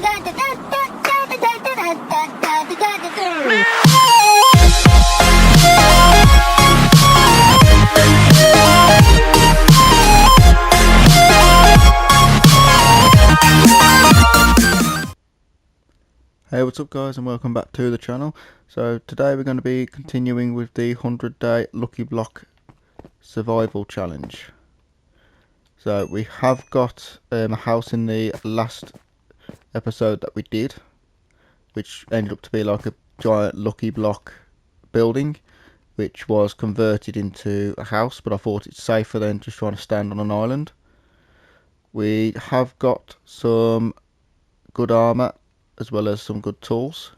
Hey, what's up guys, and welcome back to the channel. So today we're going to be continuing with the 100-day Lucky Block survival challenge. So we have got a house in the last episode that we did, which ended up to be like a giant Lucky Block building, which was converted into a house, but I thought it's safer than just trying to stand on an island. We have got some good armor as well as some good tools.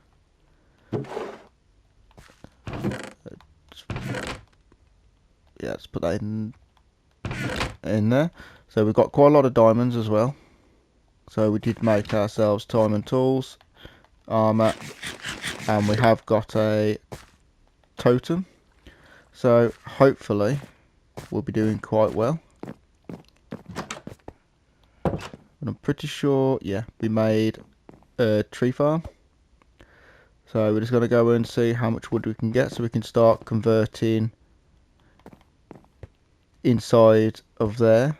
Let's put that in there. So we've got quite a lot of diamonds as well. So we did make ourselves diamond tools, armor, and we have got a totem. So hopefully we'll be doing quite well. And I'm pretty sure, yeah, we made a tree farm. So we're just going to go and see how much wood we can get so we can start converting inside of there.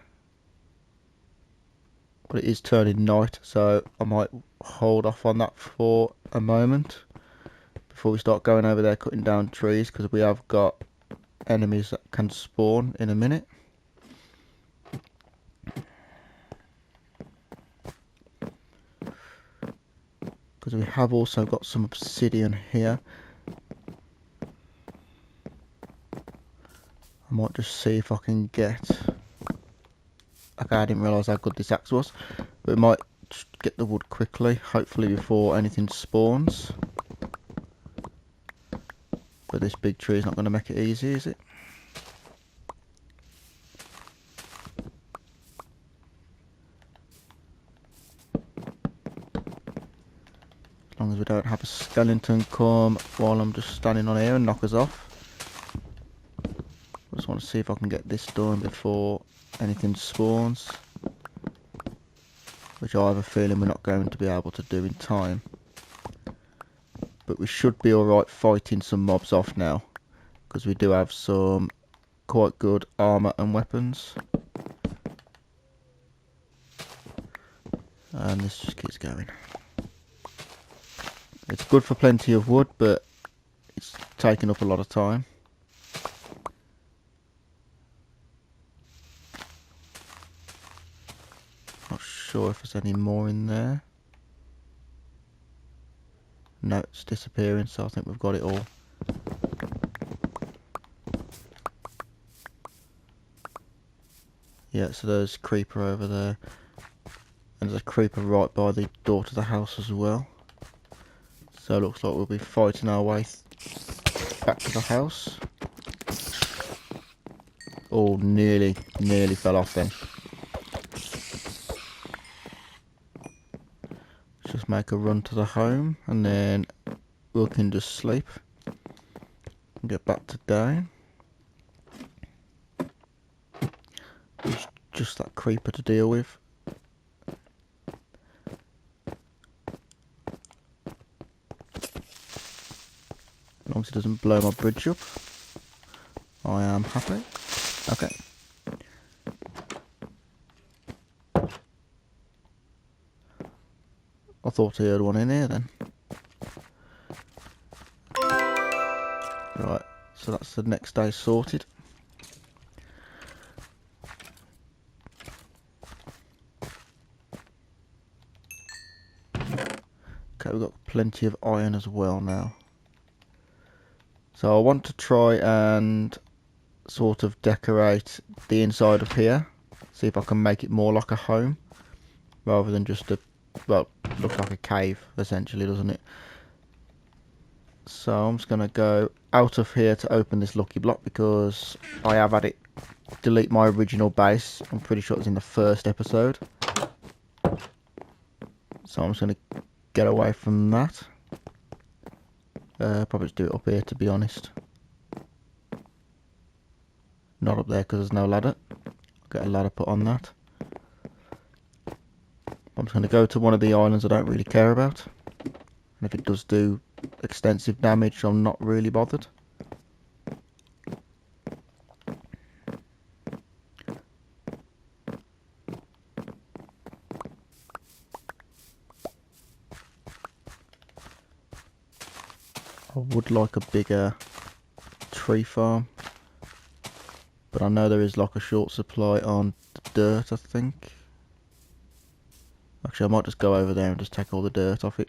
But it is turning night, so I might hold off on that for a moment before we start going over there cutting down trees, because we have got enemies that can spawn in a minute. Because we have also got some obsidian here. I might just see if I can get... Okay, I didn't realise how good this axe was. But we might just get the wood quickly, hopefully before anything spawns. But this big tree is not going to make it easy, is it? As long as we don't have a skeleton come while I'm just standing on here and knock us off. I just want to see if I can get this done before anything spawns, which I have a feeling we're not going to be able to do in time. But we should be alright fighting some mobs off now, because we do have some quite good armour and weapons. And this just keeps going. It's good for plenty of wood, but it's taking up a lot of time. Not sure if there's any more in there. No, it's disappearing, so I think we've got it all. Yeah, so there's a creeper over there. And there's a creeper right by the door to the house as well. So it looks like we'll be fighting our way back to the house. Oh, nearly fell off then. Let's just make a run to the home, and then we can just sleep and get back to down. It's just that creeper to deal with. As long as it doesn't blow my bridge up, I am happy. Okay. I thought I heard one in here then. Right, so that's the next day sorted. Okay, we've got plenty of iron as well now. So I want to try and sort of decorate the inside of here. See if I can make it more like a home, rather than just a, well, looks like a cave essentially, doesn't it? So I'm just going to go out of here to open this lucky block, because I have had it delete my original base. I'm pretty sure it was in the first episode. So I'm just going to get away from that. Probably just do it up here, to be honest. Not up there because there's no ladder. Get a ladder put on that. I'm just going to go to one of the islands I don't really care about. And if it does do extensive damage, I'm not really bothered. I would like a bigger tree farm, but I know there is like a short supply on the dirt, I think. Actually, I might just go over there and just take all the dirt off it.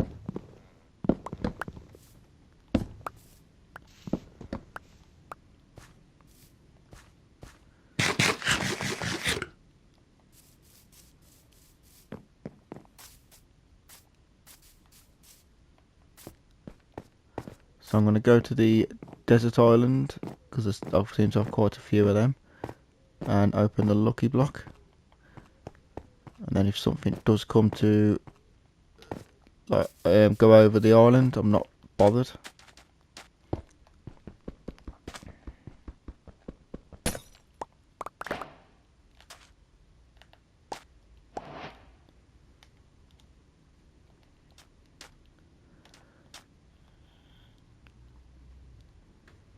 So I'm going to go to the desert island, because I seem to have quite a few of them, and open the lucky block. And then if something does come to like go over the island, I'm not bothered.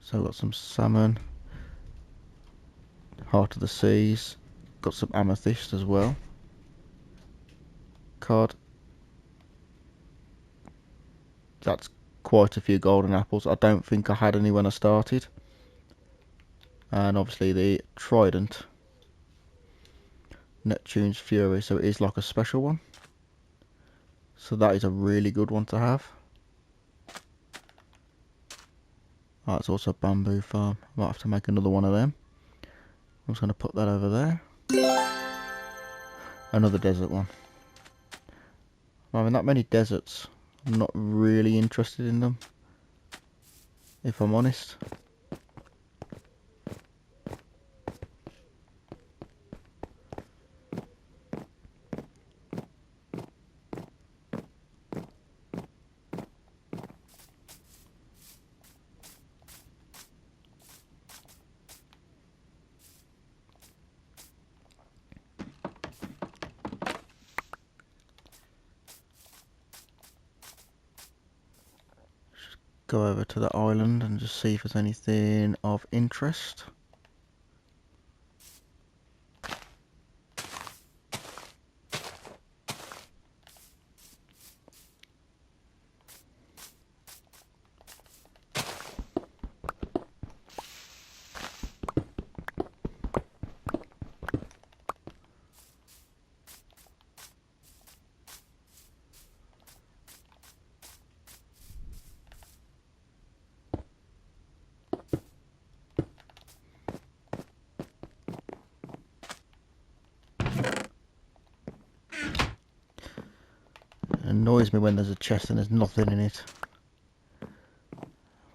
So I've got some salmon, heart of the seas, got some amethyst as well, cod. That's quite a few golden apples. I don't think I had any when I started. And obviously the trident, Neptune's Fury, so it is like a special one. So that is a really good one to have. Oh, it's also a bamboo farm. I might have to make another one of them. I'm just going to put that over there. Another desert one. I'm having that many deserts. I'm not really interested in them, if I'm honest. Go over to the island and just see if there's anything of interest. It annoys me when there's a chest and there's nothing in it.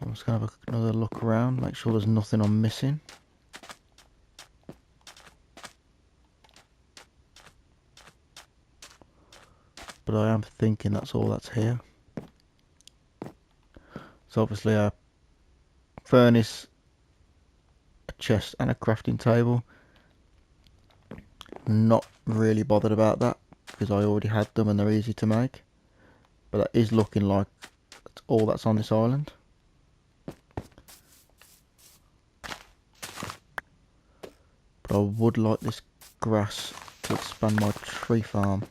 I'm just going to have another look around, make sure there's nothing I'm missing. But I am thinking that's all that's here. So obviously a furnace, a chest and a crafting table. Not really bothered about that, because I already had them and they're easy to make. But that is looking like that's all that's on this island. But I would like this grass to expand my tree farm.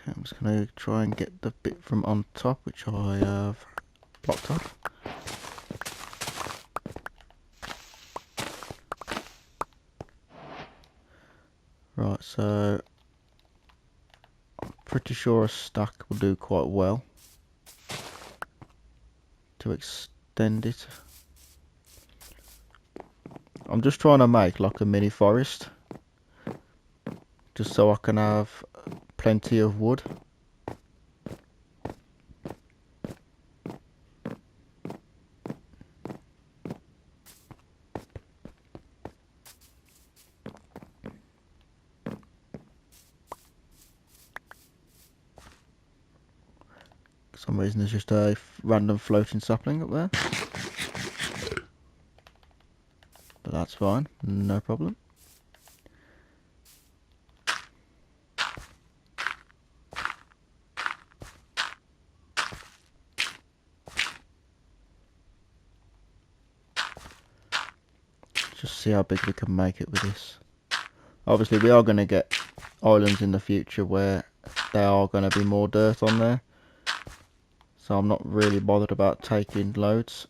I'm just going to try and get the bit from on top, which I have blocked off. Right, so I'm pretty sure a stack will do quite well to extend it. I'm just trying to make like a mini forest, just so I can have plenty of wood. For some reason there's just a random floating sapling up there. But that's fine, no problem. Just see how big we can make it with this. Obviously we are going to get islands in the future where there are going to be more dirt on there. So I'm not really bothered about taking loads.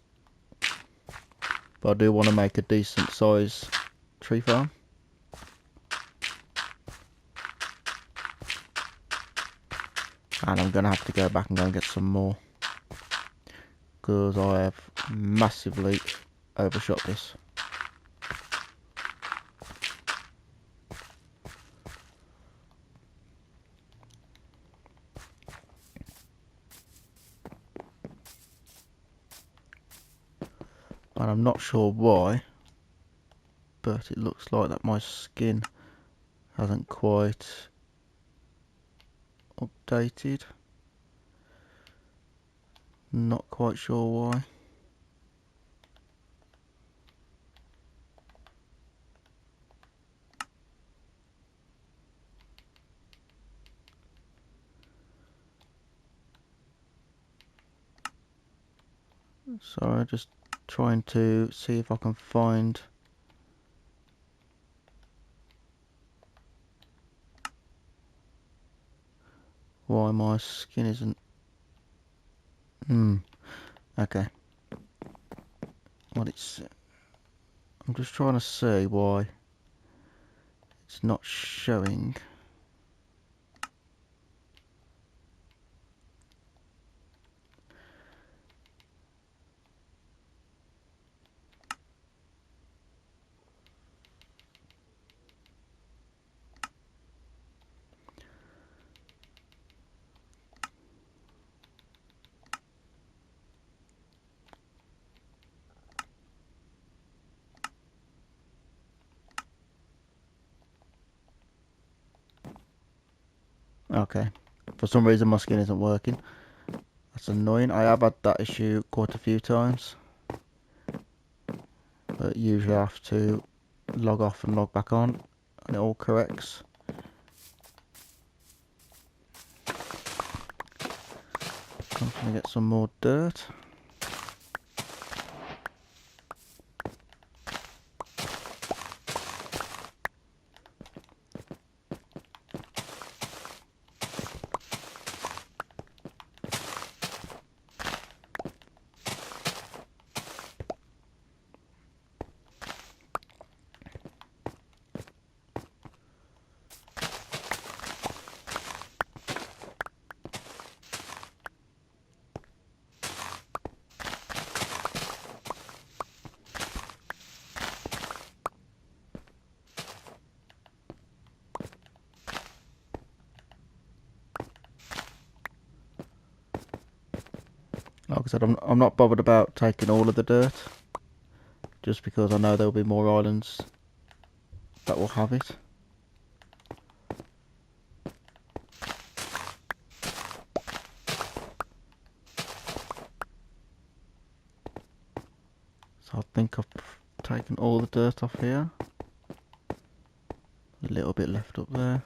But I do want to make a decent size tree farm. And I'm going to have to go back and go and get some more, because I have massively overshot this. And I'm not sure why, but it looks like that my skin hasn't quite updated. Not quite sure why. So I'm just trying to see if I can find why my skin isn't. Okay. What it's. I'm just trying to see why it's not showing. Okay. For some reason my skin isn't working. That's annoying. I have had that issue quite a few times. But usually I have to log off and log back on and it all corrects. I'm going to get some more dirt. Like I said, I'm not bothered about taking all of the dirt, just because I know there'll be more islands that will have it. So I think I've taken all the dirt off here. A little bit left up there.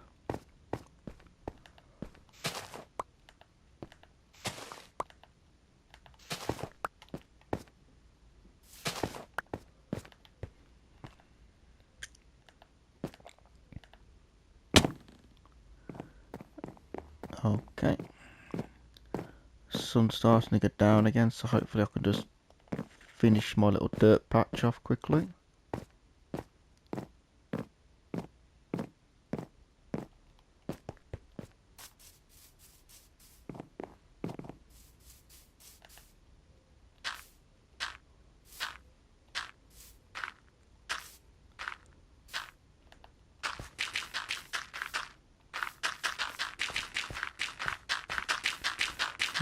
Okay. Sun's starting to get down again, so hopefully I can just finish my little dirt patch off quickly.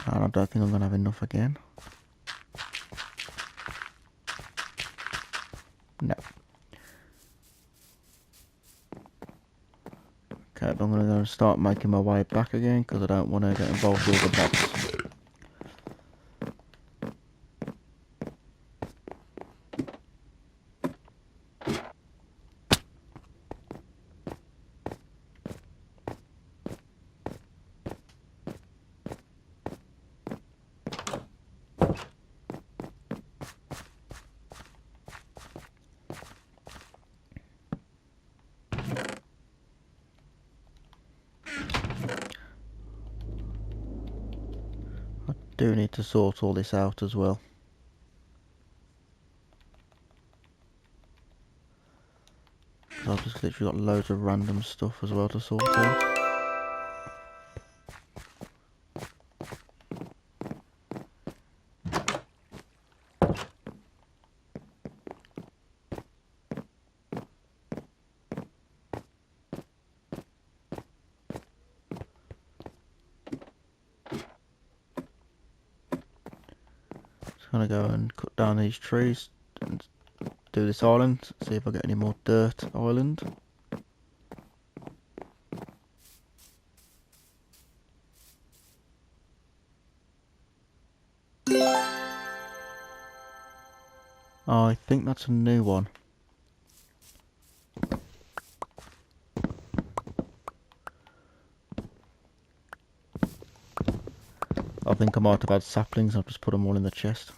And I don't think I'm going to have enough again. No. Okay, but I'm going to go and start making my way back again because I don't want to get involved with all the mobs. Do need to sort all this out as well. I've just literally got loads of random stuff as well to sort out. Just gonna go and cut down these trees and do this island, see if I get any more dirt island. I think that's a new one. I think I might have had saplings, I've just put them all in the chest.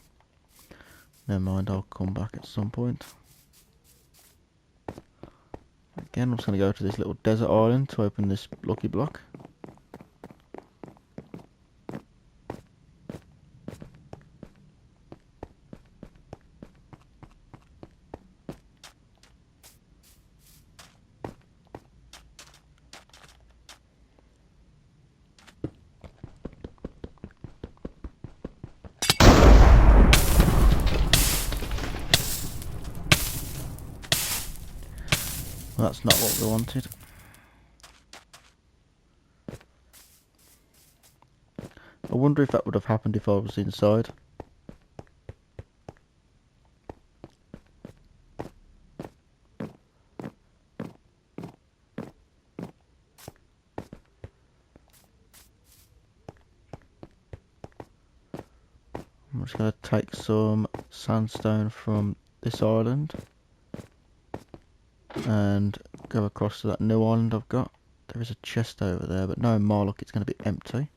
Never mind, I'll come back at some point. Again, I'm just going to go to this little desert island to open this lucky block. Well, that's not what we wanted. I wonder if that would have happened if I was inside. I'm just going to take some sandstone from this island and go across to that new island I've got. There is a chest over there, but no, my luck, it's going to be empty.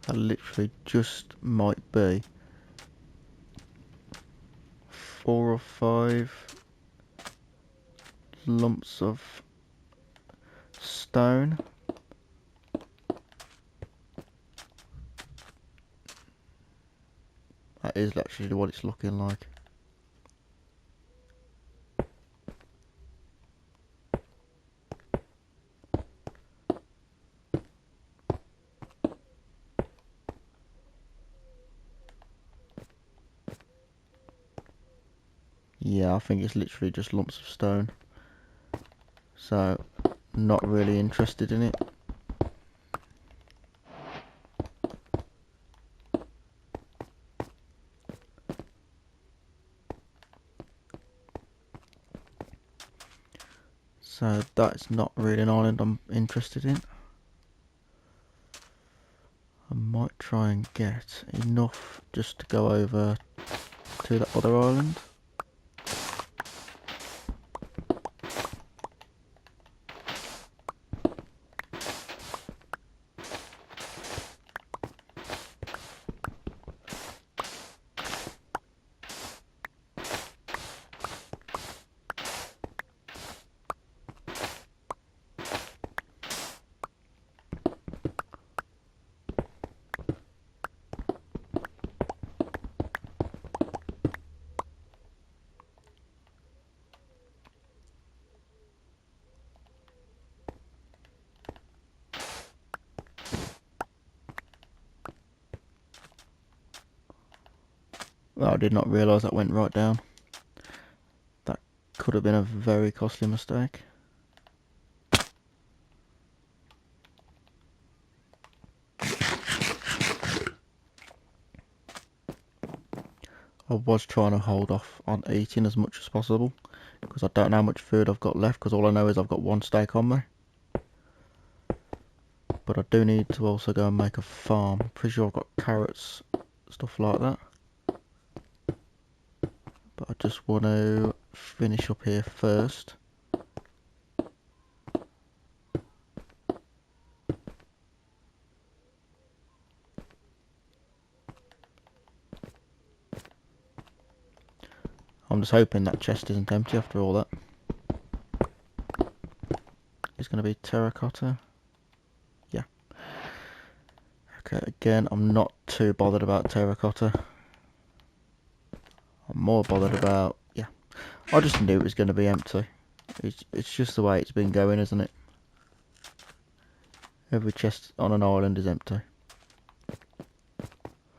That literally just might be 4 or 5 lumps of stone. That is actually what it's looking like. Yeah, I think it's literally just lumps of stone. So, not really interested in it. So that's not really an island I'm interested in. I might try and get enough just to go over to that other island. Well, I did not realise that went right down. That could have been a very costly mistake. I was trying to hold off on eating as much as possible because I don't know how much food I've got left, because all I know is I've got one steak on me. But I do need to also go and make a farm. I'm pretty sure I've got carrots, stuff like that. But I just want to finish up here first. I'm just hoping that chest isn't empty after all that. It's going to be terracotta. Yeah. Okay, again, I'm not too bothered about terracotta. I'm more bothered about... yeah. I just knew it was going to be empty. It's just the way it's been going, isn't it? Every chest on an island is empty.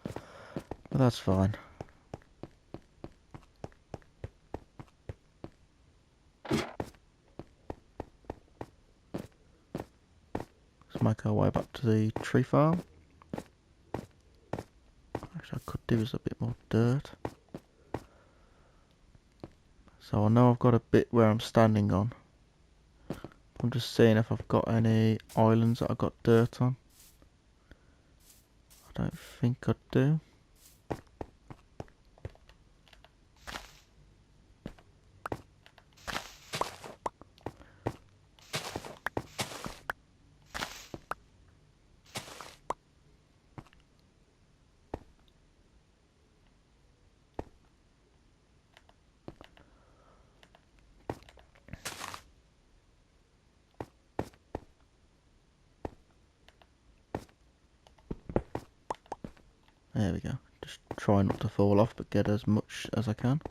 But that's fine. Let's make our way back to the tree farm. Actually, I could do with a bit more dirt. So I know I've got a bit where I'm standing on. I'm just seeing if I've got any islands that I've got dirt on. I don't think I do. There we go. Just try not to fall off, but get as much as I can.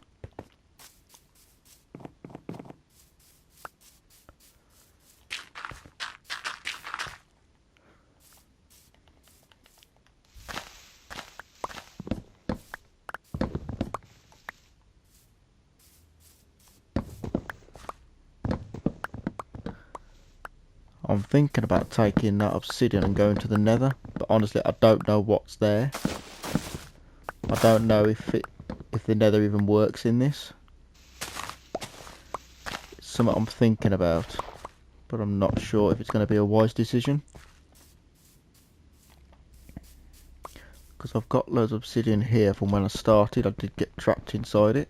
I'm thinking about taking that obsidian and going to the nether, but honestly I don't know what's there. I don't know if the nether even works in this. It's something I'm thinking about, but I'm not sure if it's going to be a wise decision. Because I've got loads of obsidian here from when I started. I did get trapped inside it.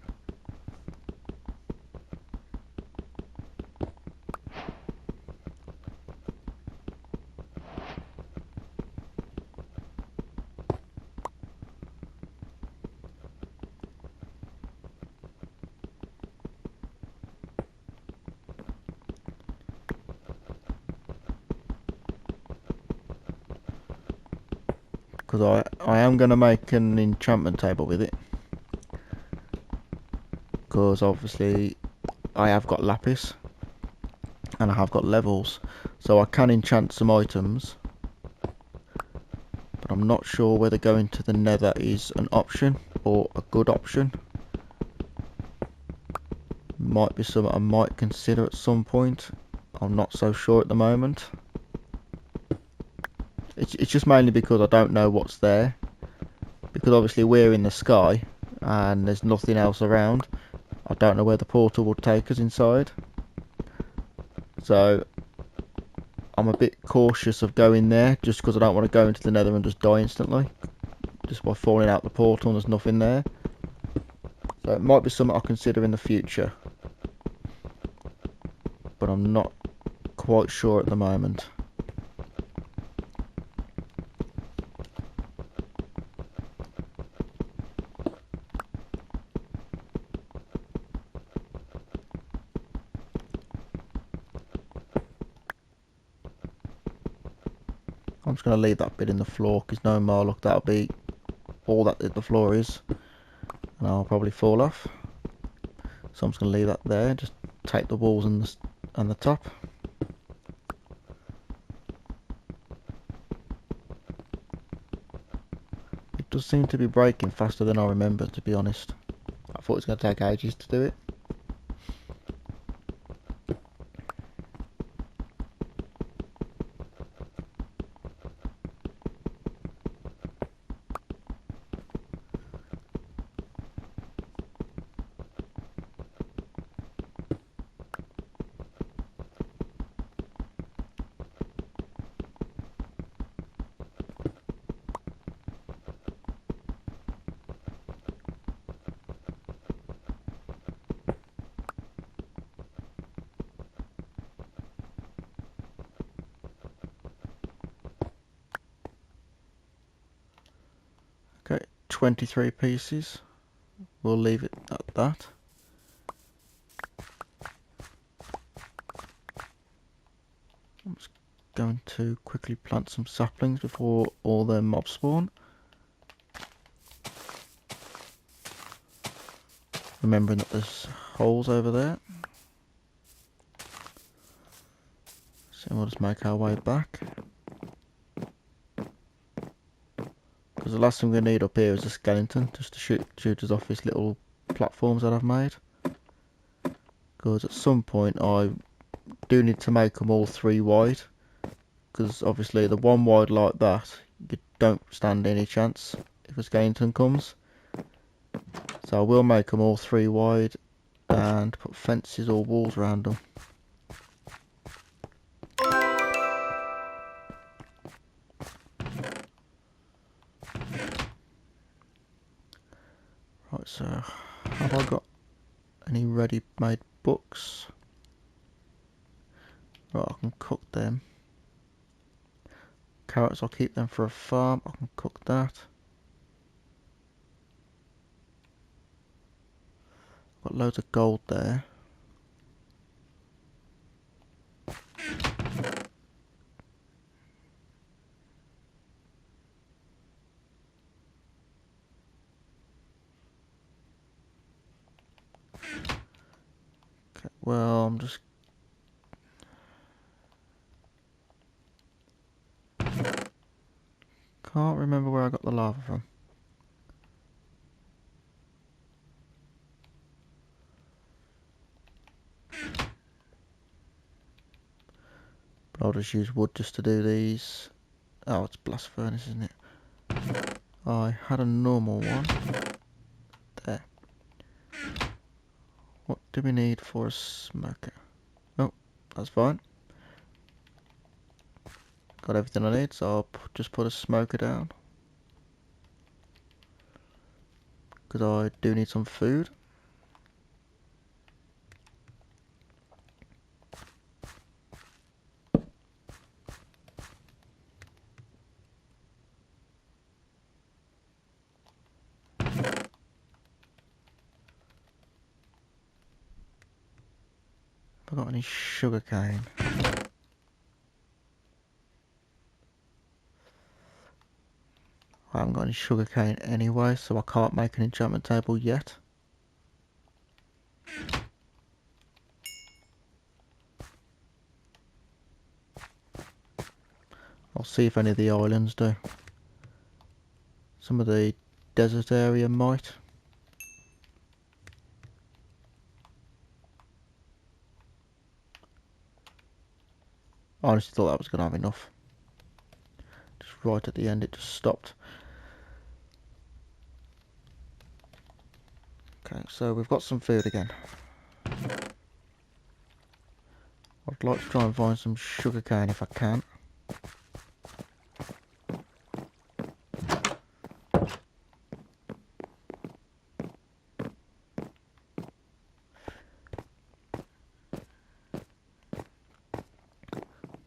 Because I am going to make an enchantment table with it. Because obviously I have got lapis. And I have got levels. So I can enchant some items. But I'm not sure whether going to the nether is an option or a good option. Might be something I might consider at some point. I'm not so sure at the moment. It's just mainly because I don't know what's there. Because obviously we're in the sky and there's nothing else around. I don't know where the portal will take us inside. So I'm a bit cautious of going there just because I don't want to go into the nether and just die instantly. Just by falling out the portal and there's nothing there. So it might be something I'll consider in the future. But I'm not quite sure at the moment. I'm just going to leave that bit in the floor because no more look, that'll be all that the floor is. And I'll probably fall off. So I'm just going to leave that there. Just take the walls and the top. It does seem to be breaking faster than I remember, to be honest. I thought it was going to take ages to do it. Okay, 23 pieces. We'll leave it at that. I'm just going to quickly plant some saplings before all the mobs spawn. Remembering that there's holes over there. So we'll just make our way back. Because the last thing we need up here is a skeleton, just to shoot us off these little platforms that I've made. Because at some point I do need to make them all 3 wide. Because obviously the 1 wide like that, you don't stand any chance if a skeleton comes. So I will make them all 3 wide and put fences or walls around them. Right, so have I got any ready-made books? Right, I can cook them. Carrots, I'll keep them for a farm. I can cook that. Got loads of gold there. Okay, well, I'm just... Can't remember where I got the lava from. But I'll just use wood just to do these. Oh, it's blast furnace, isn't it? I had a normal one. There. What do we need for a smoker? Oh, that's fine. Got everything I need, so I'll just put a smoker down. Because I do need some food. Have I got any sugar cane? I haven't got any sugar cane anyway, so I can't make an enchantment table yet. I'll see if any of the islands do. Some of the desert area might. I honestly thought that was going to have enough. Just right at the end it just stopped. Okay, so we've got some food again. I'd like to try and find some sugar cane if I can.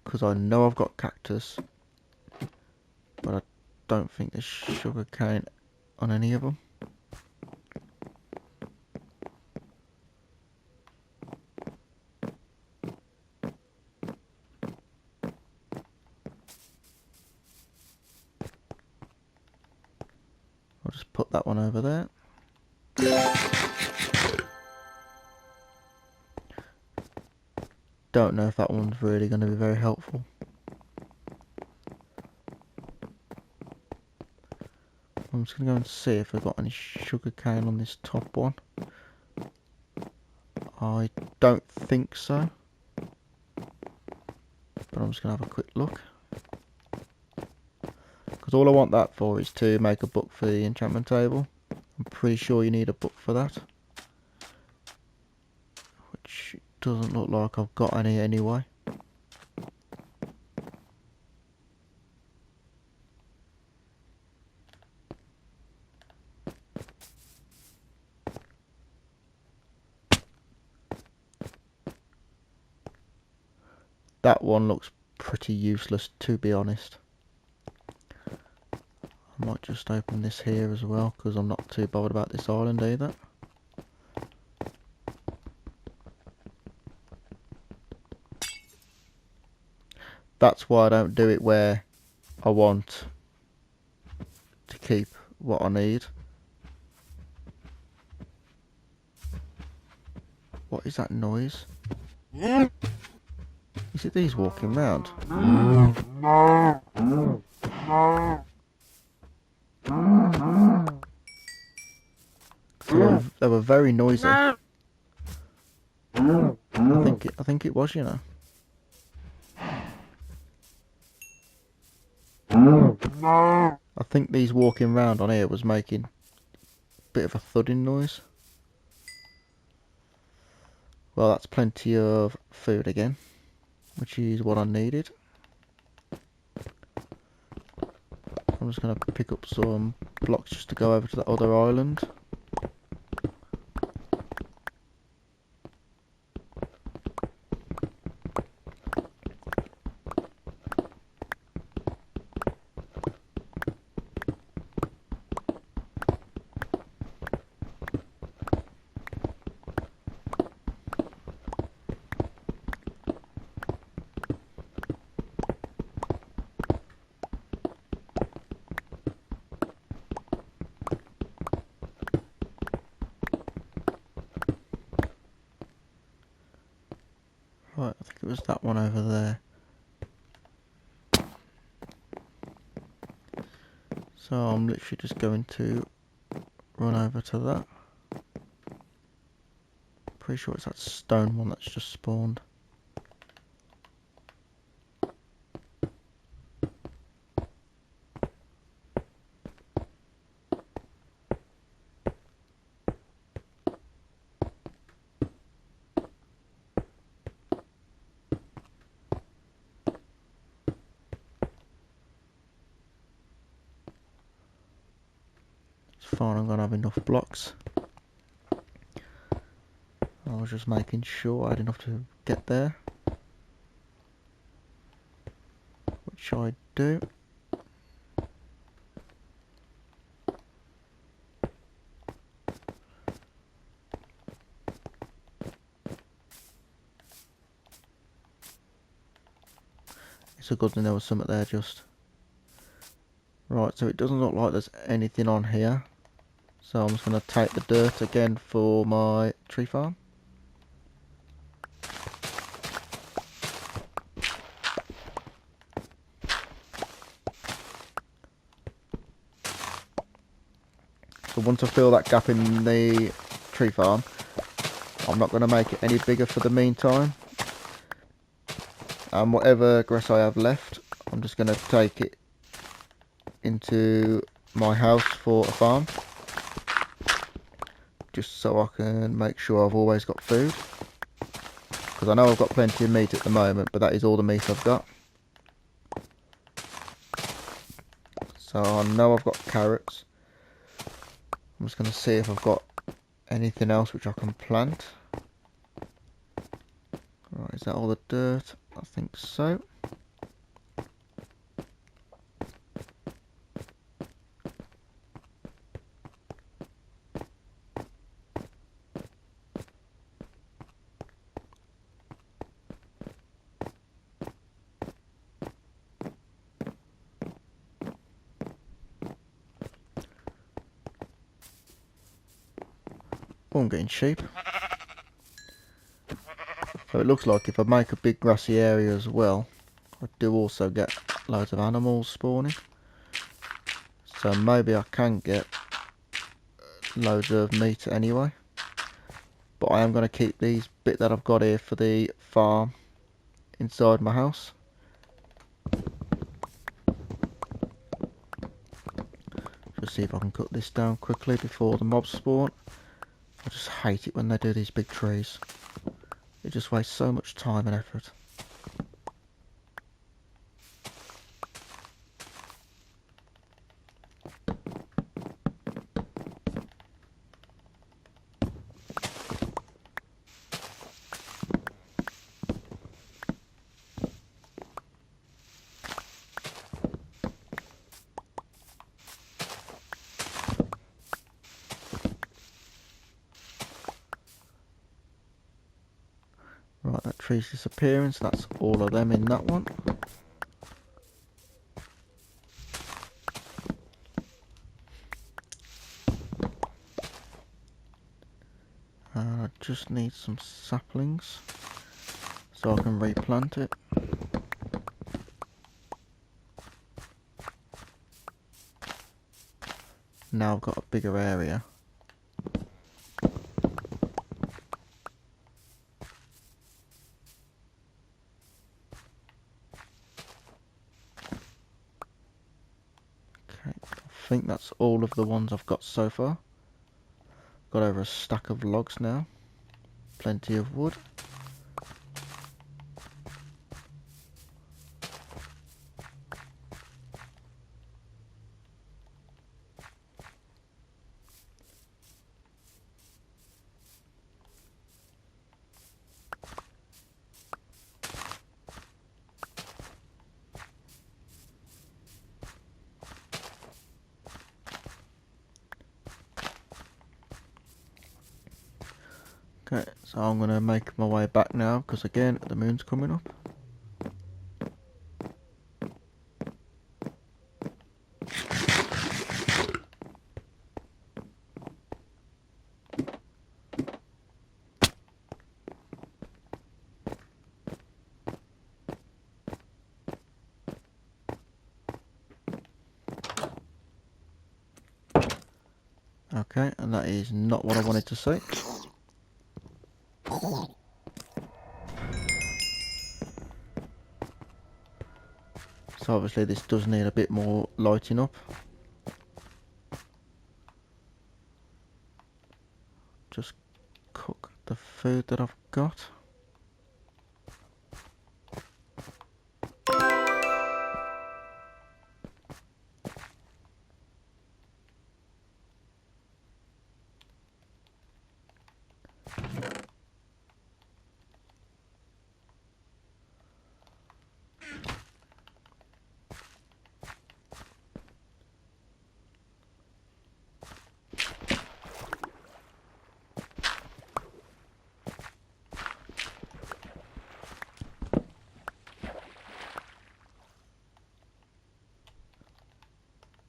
Because I know I've got cactus, but I don't think there's sugar cane on any of them. I'll just put that one over there. Don't know if that one's really going to be very helpful. I'm just going to go and see if I've got any sugar cane on this top one. I don't think so, but I'm just going to have a quick look. Because all I want that for is to make a book for the enchantment table. I'm pretty sure you need a book for that. Which doesn't look like I've got any anyway. That one looks pretty useless, to be honest. I might just open this here as well, because I'm not too bothered about this island either. That's why I don't do it where I want to keep what I need. What is that noise? Is it these walking round? They were very noisy. I think it was, you know. I think these walking round on here was making a bit of a thudding noise. Well, that's plenty of food again, which is what I needed. I'm just going to pick up some blocks just to go over to that other island. Right, I think it was that one over there. So I'm literally just going to run over to that. Pretty sure it's that stone one that's just spawned. Fine, I'm gonna have enough blocks. I was just making sure I had enough to get there, which I do. It's a good thing there was something there just. Right, so it doesn't look like there's anything on here. So I'm just going to take the dirt again for my tree farm. So once I fill that gap in the tree farm, I'm not going to make it any bigger for the meantime. And whatever grass I have left, I'm just going to take it into my house for a farm. Just so I can make sure I've always got food. Because I know I've got plenty of meat at the moment, but that is all the meat I've got. So I know I've got carrots. I'm just going to see if I've got anything else which I can plant. Right, is that all the dirt? I think so. Oh, I'm getting sheep. So it looks like if I make a big grassy area as well, I do also get loads of animals spawning. So maybe I can get loads of meat anyway. But I am going to keep these bit that I've got here for the farm inside my house. Just see if I can cut this down quickly before the mobs spawn. I just hate it when they do these big trees. It just wastes so much time and effort. Right, that tree's disappearing, so that's all of them in that one. I just need some saplings so I can replant it. Now I've got a bigger area. Okay, I think that's all of the ones I've got so far. Got over a stack of logs now. Plenty of wood. Okay, so I'm going to make my way back now because again the moon's coming up. Okay, and that is not what I wanted to see. So obviously this does need a bit more lighting up. Just cook the food that I've got.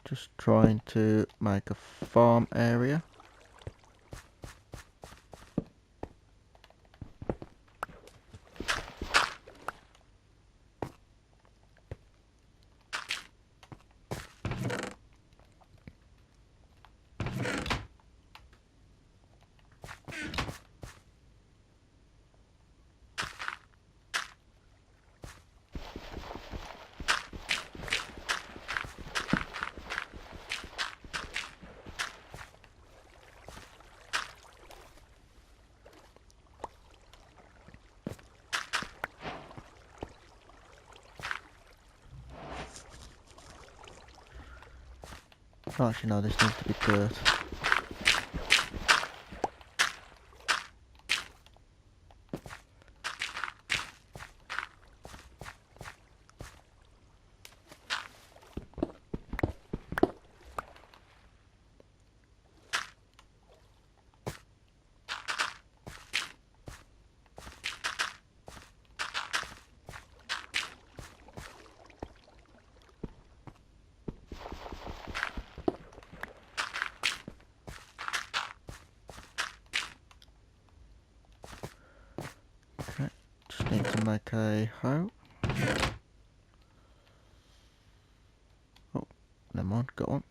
Just trying to make a farm area. Actually no, this needs to be dirt. Okay, just need to make a hoe. Oh, never mind, go on.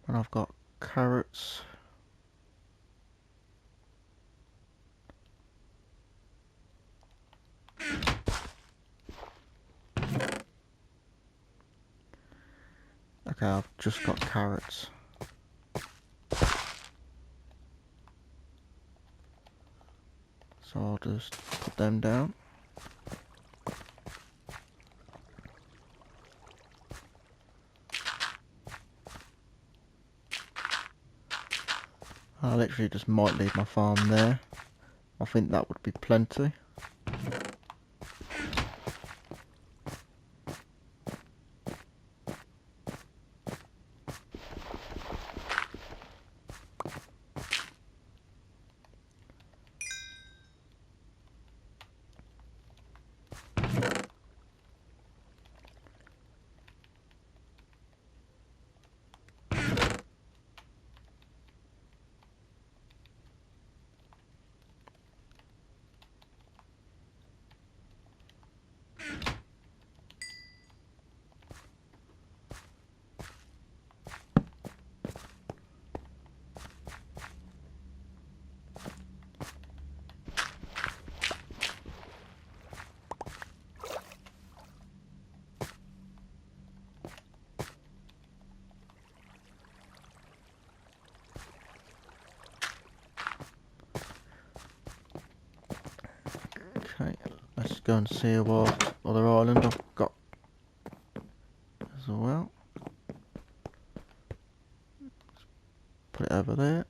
And I've got carrots. Okay, I've just got carrots. So I'll just put them down. I literally just might leave my farm there. I think that would be plenty. Okay, let's go and see what other island I've got as well. Put it over there.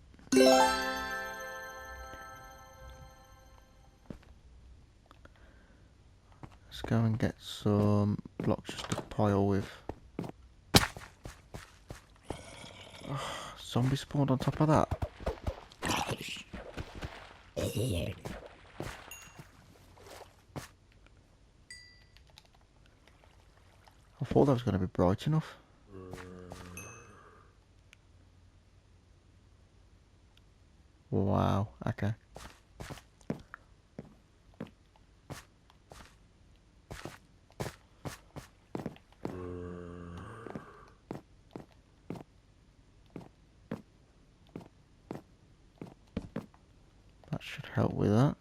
Let's go and get some blocks just to pile with. Oh, zombie spawned on top of that. I thought that was going to be bright enough. Wow, okay. That should help with that.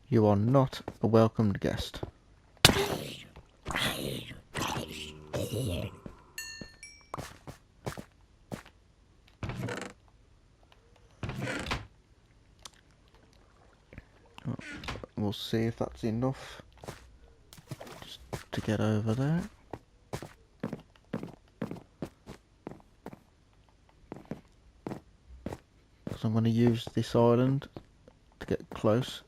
You are not a welcomed guest. We'll see if that's enough just to get over there. Because I'm going to use this island to get close.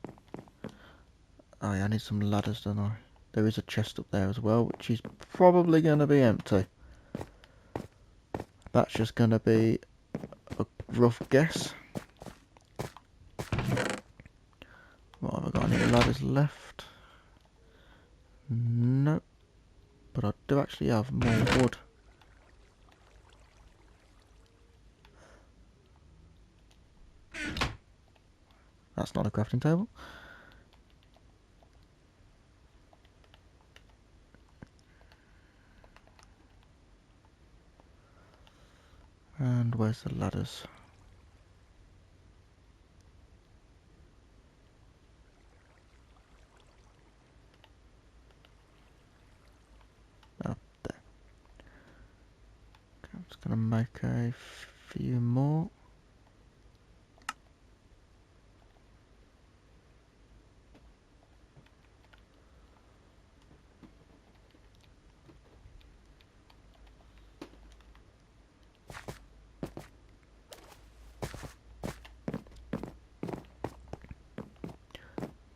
Oh yeah, I need some ladders, don't I? There is a chest up there as well, which is probably going to be empty. That's just going to be a rough guess. What have I got? Any ladders left? Nope. But I do actually have more wood. That's not a crafting table. And where's the ladders? Up there. Okay, I'm just going to make a few more.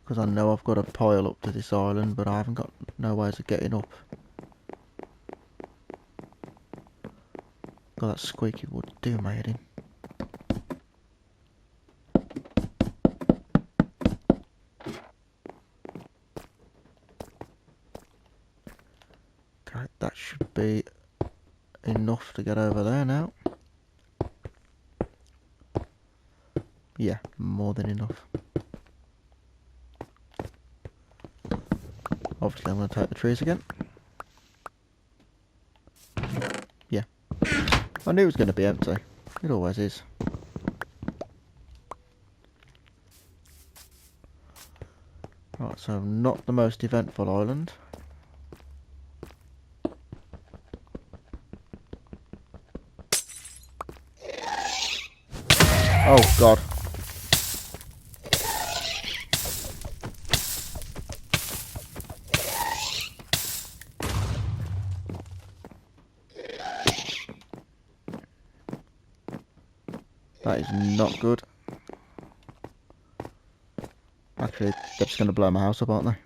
Because I know I've got to pile up to this island, but I haven't got no ways of getting up. God, that squeaky wood do my head in. Okay, that should be enough to get over there now. Yeah, more than enough. Obviously I'm going to take the trees again. Yeah. I knew it was going to be empty. It always is. Right, so not the most eventful island. Oh god. That is not good. Actually, they're just going to blow my house up, aren't they?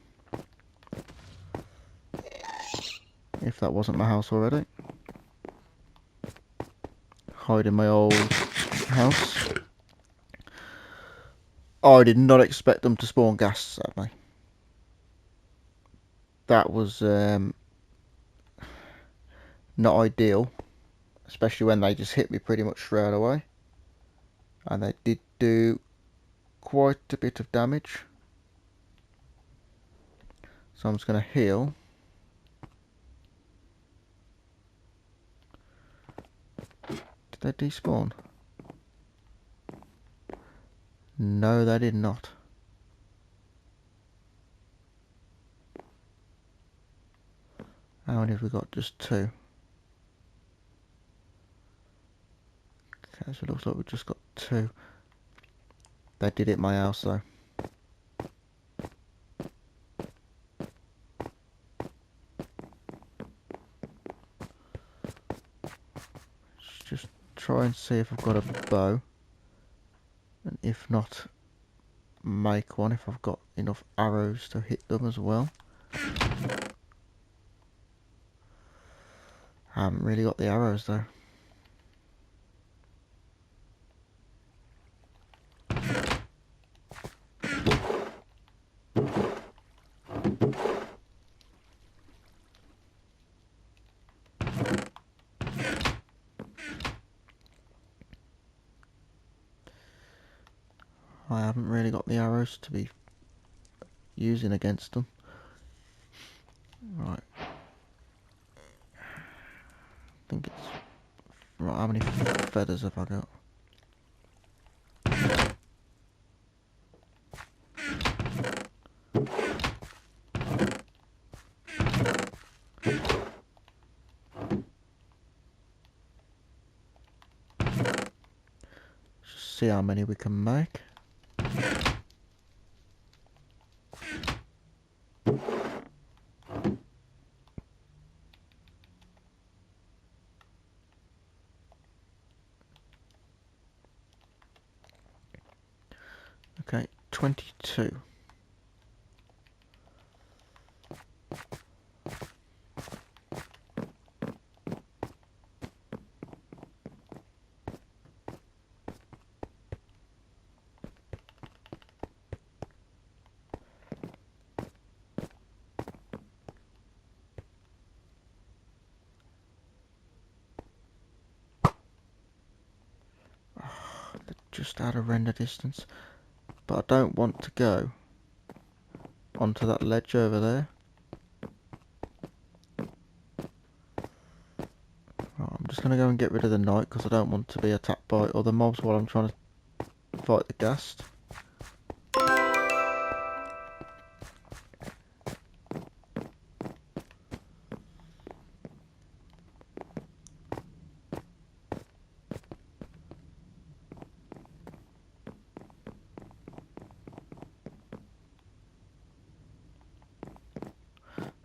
If that wasn't my house already. Hide in my old house. I did not expect them to spawn ghasts at me. That was not ideal. Especially when they just hit me pretty much straight away. And they did do quite a bit of damage. So I'm just going to heal. Did they despawn? No, they did not. How many have we got? Just 2. Okay, so it looks like we've just got 2. They did hit my house though. Let's just try and see if I've got a bow. And if not, make one if I've got enough arrows to hit them as well. I haven't really got the arrows though. I haven't really got the arrows to be using against them. Right. I think it's... Right, how many feathers have I got? Just see how many we can make. Okay, 22. Just out of render distance. But I don't want to go onto that ledge over there. Right, I'm just going to go and get rid of the knight because I don't want to be attacked by other mobs while I'm trying to fight the ghast.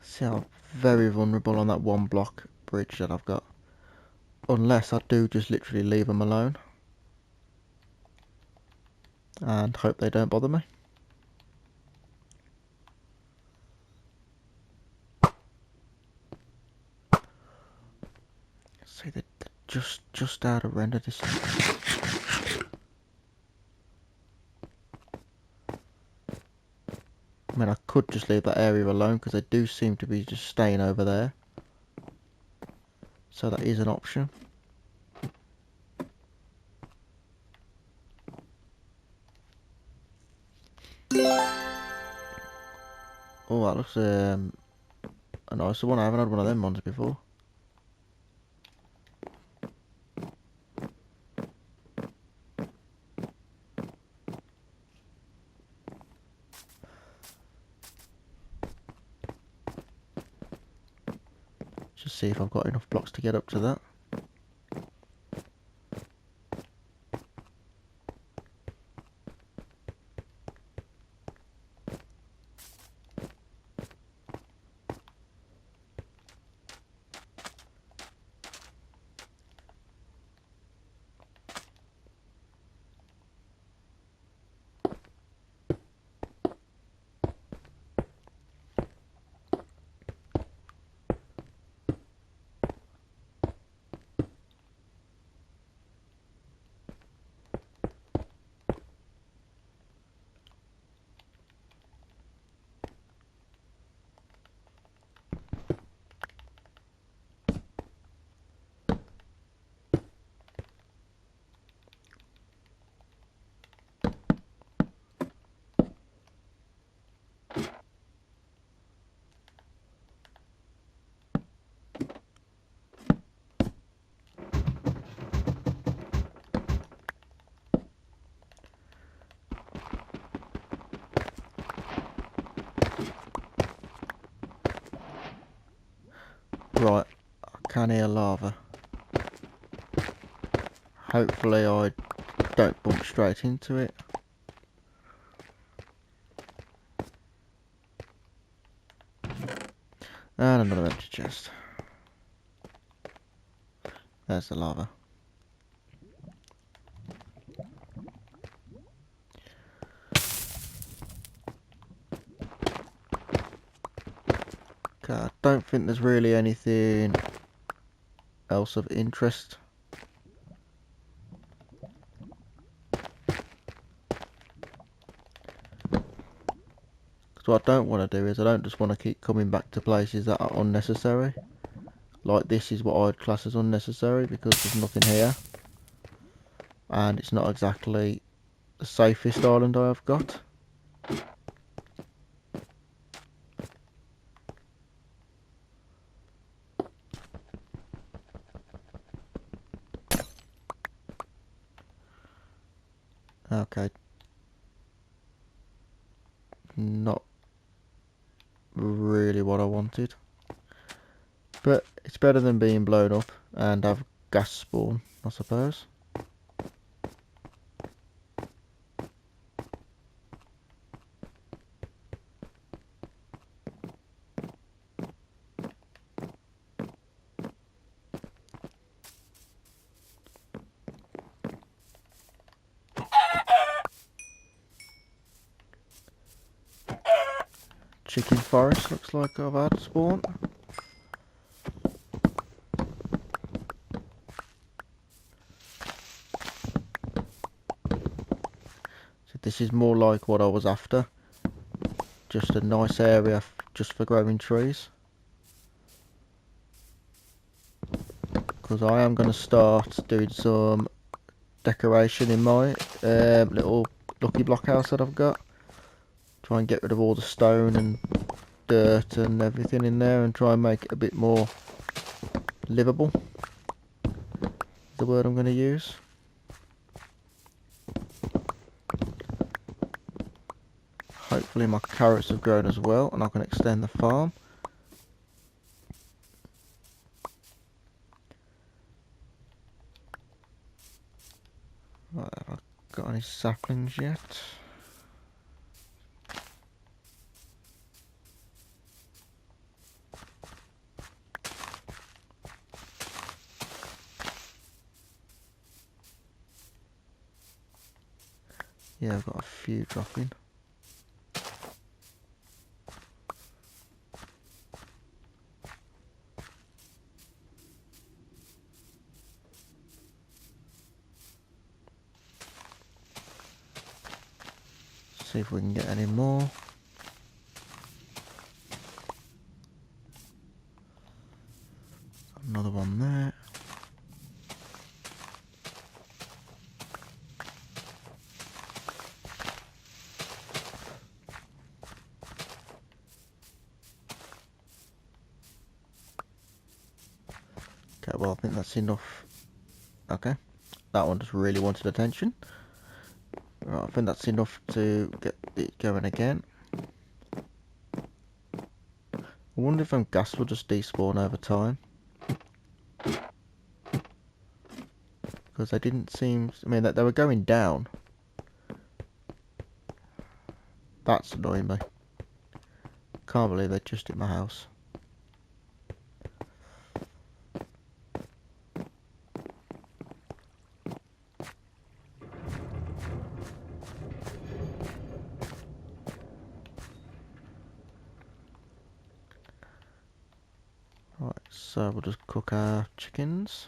See how very vulnerable on that one block bridge that I've got. Unless I do just literally leave them alone. And hope they don't bother me. See, they're just out of render distance. I mean, I could just leave that area alone because they do seem to be just staying over there. So that is an option. Oh, that looks a nicer one. I haven't had one of them ones before. Just see if I've got enough blocks to get up to that. Right, I can hear lava. Hopefully I don't bump straight into it. And another empty chest. There's the lava. Okay, I don't think there's really anything else of interest. So what I don't want to do is I don't just want to keep coming back to places that are unnecessary. Like this is what I'd class as unnecessary because there's nothing here. And it's not exactly the safest island I have got. Okay. Not really what I wanted. But it's better than being blown up and have gas spawn, I suppose. Chicken forest looks like I've had spawn. So this is more like what I was after. Just a nice area just for growing trees. Because I am going to start doing some decoration in my little lucky block house that I've got. Try and get rid of all the stone and dirt and everything in there and try and make it a bit more livable. The word I'm going to use. Hopefully my carrots have grown as well and I can extend the farm. Right, have I got any saplings yet? Yeah, I've got a few dropping. See if we can get any more. Another one there. Okay, well, I think that's enough. Okay, that one just really wanted attention. Right, I think that's enough to get it going again. I wonder if gas will just despawn over time. Because they didn't seem... I mean, they were going down. That's annoying me. Can't believe they just hit my house. Right, so we'll just cook our chickens.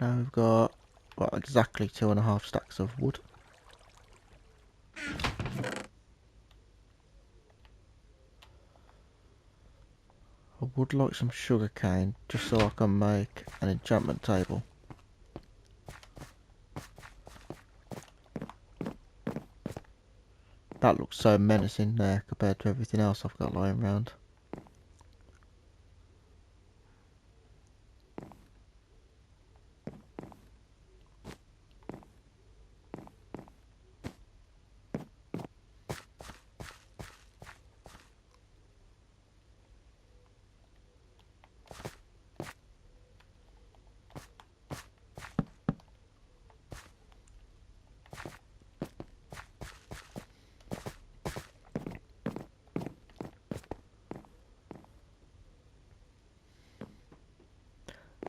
Now we've got, well, exactly 2.5 stacks of wood. I would like some sugar cane just so I can make an enchantment table. That looks so menacing there compared to everything else I've got lying around.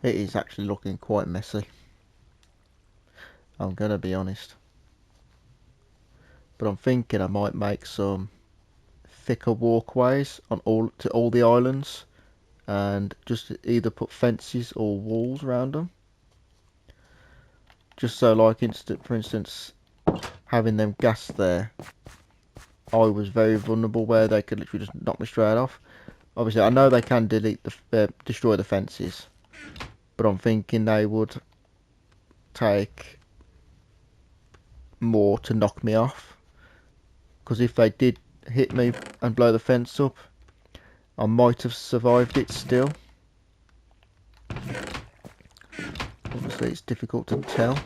It is actually looking quite messy. I'm gonna be honest. But I'm thinking I might make some thicker walkways on all the islands and just either put fences or walls around them. Just so, like, for instance, having them gas there, I was very vulnerable where they could literally just knock me straight off. Obviously, I know they can destroy the fences, but I'm thinking they would take more to knock me off. Because if they did hit me and blow the fence up, I might have survived it still. Obviously, it's difficult to tell.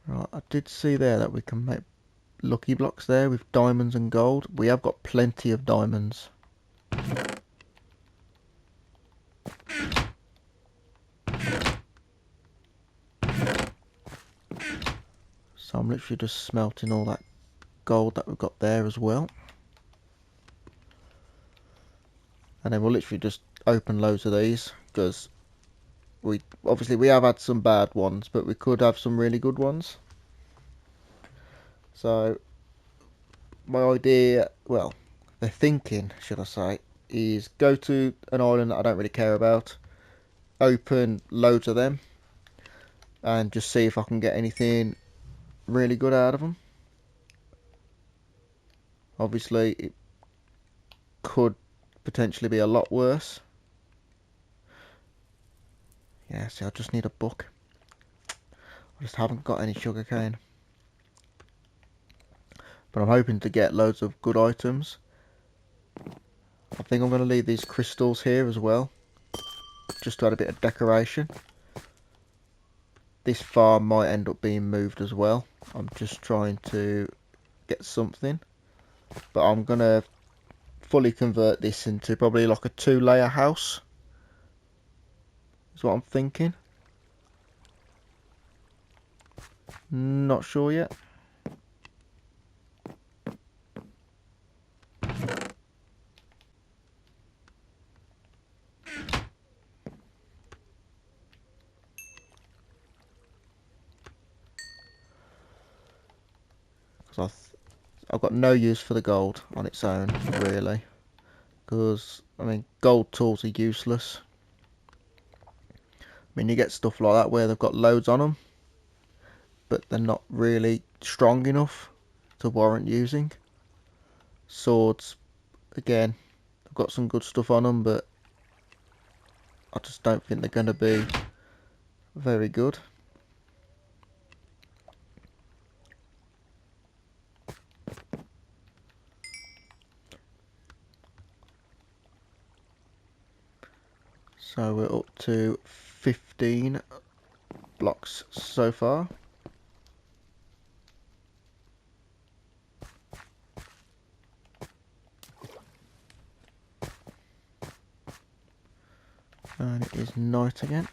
Right, I did see there that we can make lucky blocks there with diamonds and gold. We have got plenty of diamonds. So I'm literally just smelting all that gold that we've got there as well. And then we'll literally just open loads of these, because we have had some bad ones, but we could have some really good ones. So my idea, well, the thinking, should I say, is go to an island that I don't really care about, open loads of them, and just see if I can get anything really good out of them. Obviously, it could potentially be a lot worse. Yeah, see, I just need a book. I just haven't got any sugarcane. But I'm hoping to get loads of good items. I think I'm going to leave these crystals here as well, just to add a bit of decoration. This farm might end up being moved as well. I'm just trying to get something. But I'm going to fully convert this into probably like a 2-layer house. Is what I'm thinking. Not sure yet. Because I've got no use for the gold on its own, really. Because, I mean, gold tools are useless. I mean, you get stuff like that where they've got loads on them, but they're not really strong enough to warrant using. Swords, again, I've got some good stuff on them, but I just don't think they're going to be very good. So we're up to 15 blocks so far. And it is night again.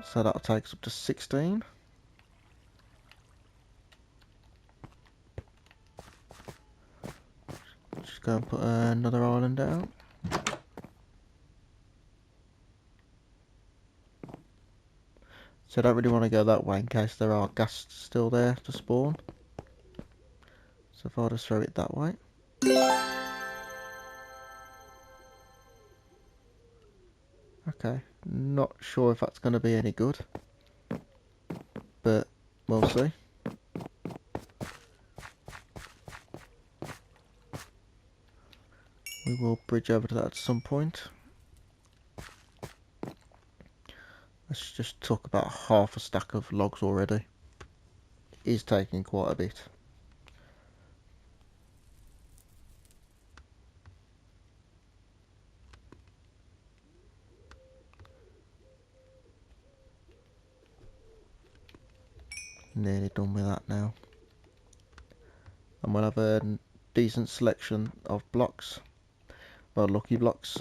So that'll take us up to 16. Just go and put another island down. So I don't really want to go that way in case there are ghasts still there to spawn. So if I just throw it that way. Okay, not sure if that's going to be any good, but we'll see. We will bridge over to that at some point. Let's just took about half a stack of logs already. It is taking quite a bit. Nearly done with that now. And we'll have a decent selection of blocks. Well, lucky blocks.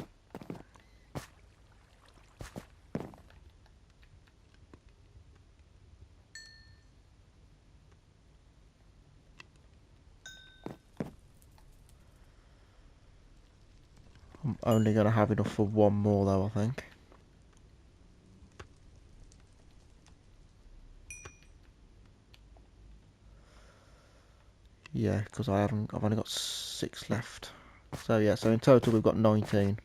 I'm only going to have enough for one more though, I think. Yeah, because I've only got 6 left. So yeah, so in total we've got 19.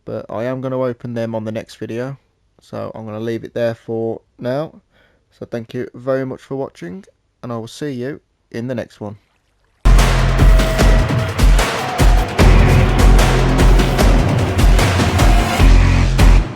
But I am going to open them on the next video. So I'm going to leave it there for now. So thank you very much for watching, and I will see you in the next one.